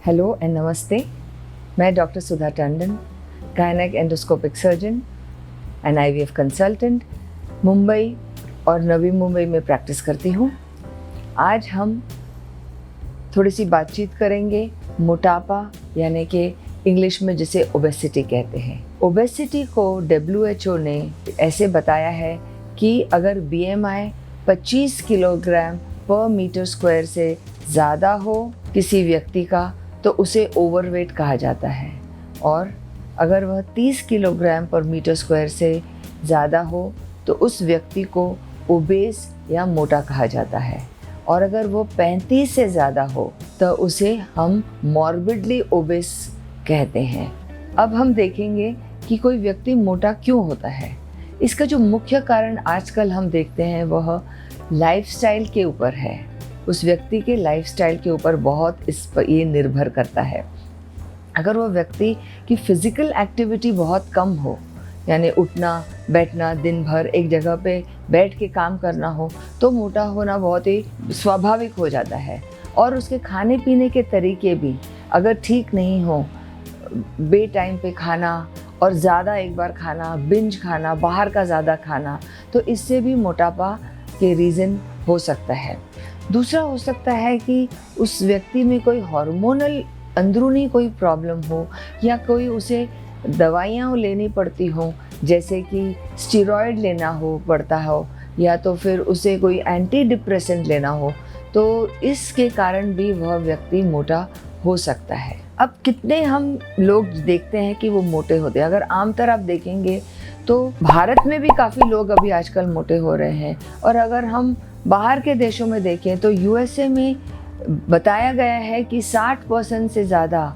Hello and नमस्ते। मैं doctor Sudha Tandon, gynaec endoscopic surgeon and IVF consultant, Mumbai और नवी मुंबई में प्रैक्टिस करती हूँ। आज हम थोड़ी सी बातचीत करेंगे मोटापा, यानी कि इंग्लिश में जिसे ओबेसिटी कहते हैं। ओबेसिटी को WHO ने ऐसे बताया है कि अगर BMI 25 किलोग्राम पर मीटर स्क्वायर से ज़्यादा हो किसी व्यक्ति का तो उसे ओवरवेट कहा जाता है, और अगर वह 30 किलोग्राम पर मीटर स्क्वायर से ज़्यादा हो तो उस व्यक्ति को ओबेस या मोटा कहा जाता है, और अगर वो 35 से ज़्यादा हो तो उसे हम मॉर्बिडली ओबेस कहते हैं। अब हम देखेंगे कि कोई व्यक्ति मोटा क्यों होता है। इसका जो मुख्य कारण आजकल हम देखते हैं वह लाइफस्टाइल के ऊपर है। उस व्यक्ति के लाइफस्टाइल के ऊपर बहुत इस पर ये निर्भर करता है। अगर वह व्यक्ति की फिज़िकल एक्टिविटी बहुत कम हो, यानी उठना बैठना, दिन भर एक जगह पे बैठ के काम करना हो, तो मोटा होना बहुत ही स्वाभाविक हो जाता है। और उसके खाने पीने के तरीके भी अगर ठीक नहीं हो, बे टाइम पे खाना और ज़्यादा एक बार खाना, बिंज खाना, बाहर का ज़्यादा खाना, तो इससे भी मोटापा के रीज़न हो सकता है। दूसरा हो सकता है कि उस व्यक्ति में कोई हार्मोनल अंदरूनी कोई प्रॉब्लम हो, या कोई उसे दवाइयाँ लेनी पड़ती हो, जैसे कि स्टेरॉयड लेना हो पड़ता हो, या तो फिर उसे कोई एंटी डिप्रेसेंट लेना हो, तो इसके कारण भी वह व्यक्ति मोटा हो सकता है। अब कितने हम लोग देखते हैं कि वो मोटे होते हैं। अगर आमतौर आप देखेंगे तो भारत में भी काफ़ी लोग अभी आजकल मोटे हो रहे हैं, और अगर हम बाहर के देशों में देखें तो USA में बताया गया है कि 60% से ज़्यादा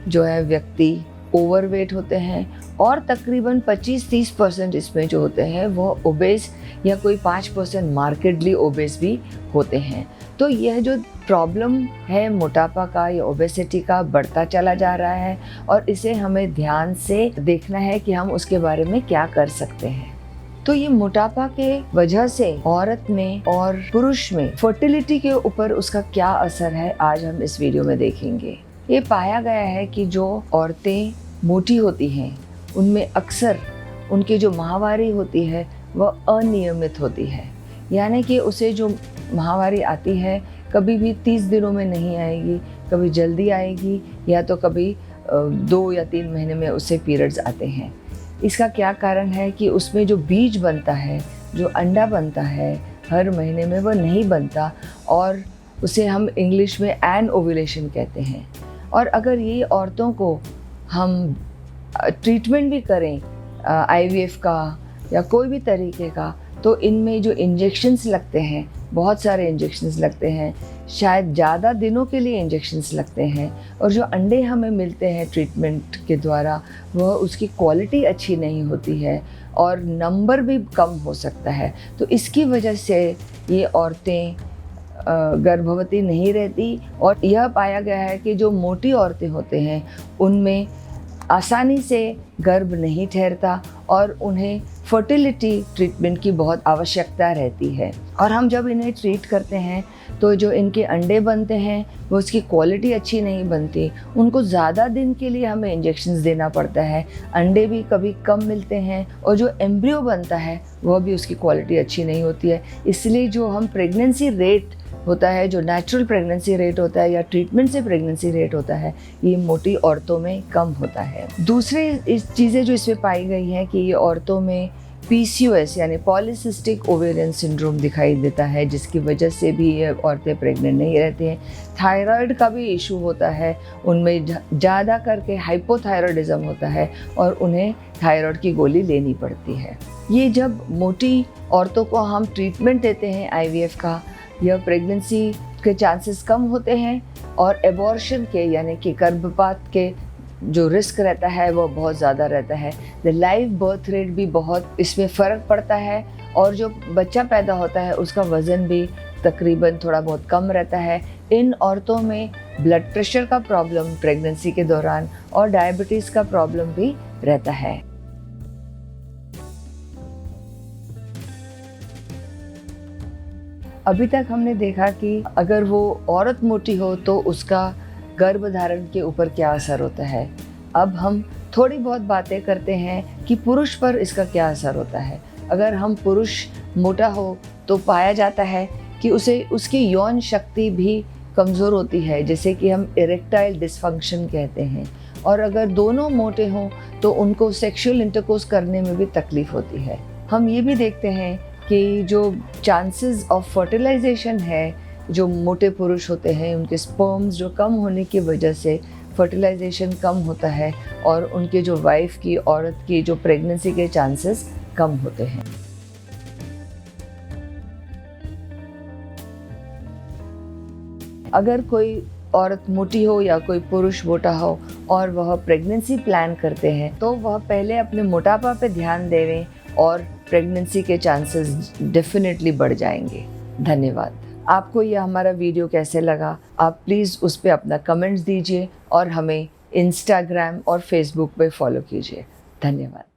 जो है व्यक्ति ओवरवेट होते हैं, और तकरीबन 25-30% इसमें जो होते हैं वो ओबेस, या कोई 5% मार्केडली ओबेस भी होते हैं। तो यह जो प्रॉब्लम है मोटापा का या ओबेसिटी का बढ़ता चला जा रहा है, और इसे हमें ध्यान से देखना है कि हम उसके बारे में क्या कर सकते हैं। तो ये मोटापा के वजह से औरत में और पुरुष में फर्टिलिटी के ऊपर उसका क्या असर है, आज हम इस वीडियो में देखेंगे। ये पाया गया है कि जो औरतें मोटी होती हैं उनमें अक्सर उनकी जो माहवारी होती है वह अनियमित होती है, यानी कि उसे जो माहवारी आती है कभी भी 30 दिनों में नहीं आएगी, कभी जल्दी आएगी, या तो कभी 2 या 3 महीने में उसे पीरियड्स आते हैं। इसका क्या कारण है कि उसमें जो बीज बनता है, जो अंडा बनता है, हर महीने में वह नहीं बनता, और उसे हम इंग्लिश में एनओव्यूलेशन कहते हैं। और अगर ये औरतों को हम ट्रीटमेंट भी करें IVF का या कोई भी तरीके का, तो इनमें जो इंजेक्शन्स लगते हैं, बहुत सारे इंजेक्शन्स लगते हैं, शायद ज़्यादा दिनों के लिए इंजेक्शन्स लगते हैं, और जो अंडे हमें मिलते हैं ट्रीटमेंट के द्वारा वह उसकी क्वालिटी अच्छी नहीं होती है, और नंबर भी कम हो सकता है। तो इसकी वजह से ये औरतें गर्भवती नहीं रहती, और यह पाया गया है कि जो मोटी औरतें होते हैं उनमें आसानी से गर्भ नहीं ठहरता, और उन्हें फर्टिलिटी ट्रीटमेंट की बहुत आवश्यकता रहती है। और हम जब इन्हें ट्रीट करते हैं तो जो इनके अंडे बनते हैं वो उसकी क्वालिटी अच्छी नहीं बनती, उनको ज़्यादा दिन के लिए हमें इंजेक्शन्स देना पड़ता है, अंडे भी कभी कम मिलते हैं, और जो एम्ब्रियो बनता है वह भी उसकी क्वालिटी अच्छी नहीं होती है। इसलिए जो हम प्रेगनेंसी रेट होता है, जो नेचुरल प्रेगनेंसी रेट होता है या ट्रीटमेंट से प्रेगनेंसी रेट होता है, ये मोटी औरतों में कम होता है। दूसरी इस चीज़ें जो इसमें पाई गई हैं कि ये औरतों में PCOS यानी पॉलीसिस्टिक ओवेरियन सिंड्रोम दिखाई देता है, जिसकी वजह से भी ये औरतें प्रेग्नेंट नहीं रहती हैं। थायराइड का भी इशू होता है, उनमें ज़्यादा करके हाइपोथायरॉयडिज्म होता है, और उन्हें थायराइड की गोली लेनी पड़ती है। ये जब मोटी औरतों को हम ट्रीटमेंट देते हैं IVF का, यह प्रेगनेंसी के चांसेस कम होते हैं, और एबॉर्शन के यानी कि गर्भपात के जो रिस्क रहता है वो बहुत ज़्यादा रहता है। द लाइव बर्थ रेट भी बहुत इसमें फ़र्क पड़ता है, और जो बच्चा पैदा होता है उसका वज़न भी तकरीबन थोड़ा बहुत कम रहता है। इन औरतों में ब्लड प्रेशर का प्रॉब्लम प्रेगनेंसी के दौरान और डायबिटीज़ का प्रॉब्लम भी रहता है। अभी तक हमने देखा कि अगर वो औरत मोटी हो तो उसका गर्भधारण के ऊपर क्या असर होता है। अब हम थोड़ी बहुत बातें करते हैं कि पुरुष पर इसका क्या असर होता है। अगर हम पुरुष मोटा हो तो पाया जाता है कि उसे उसकी यौन शक्ति भी कमज़ोर होती है, जैसे कि हम इरेक्टाइल डिसफंक्शन कहते हैं। और अगर दोनों मोटे हों तो उनको सेक्सुअल इंटरकोर्स करने में भी तकलीफ़ होती है। हम ये भी देखते हैं कि जो चांसेस ऑफ फर्टिलाइजेशन है, जो मोटे पुरुष होते हैं उनके स्पर्म्स जो कम होने की वजह से फर्टिलाइजेशन कम होता है और उनके जो वाइफ की, औरत की जो प्रेगनेंसी के चांसेस कम होते हैं। अगर कोई औरत मोटी हो या कोई पुरुष मोटा हो और वह प्रेगनेंसी प्लान करते हैं तो वह पहले अपने मोटापा पे ध्यान देवें और प्रेगनेंसी के चांसेस डेफिनेटली बढ़ जाएंगे। धन्यवाद। आपको यह हमारा वीडियो कैसे लगा, आप प्लीज़ उस पर अपना कमेंट्स दीजिए और हमें इंस्टाग्राम और फेसबुक पे फॉलो कीजिए। धन्यवाद।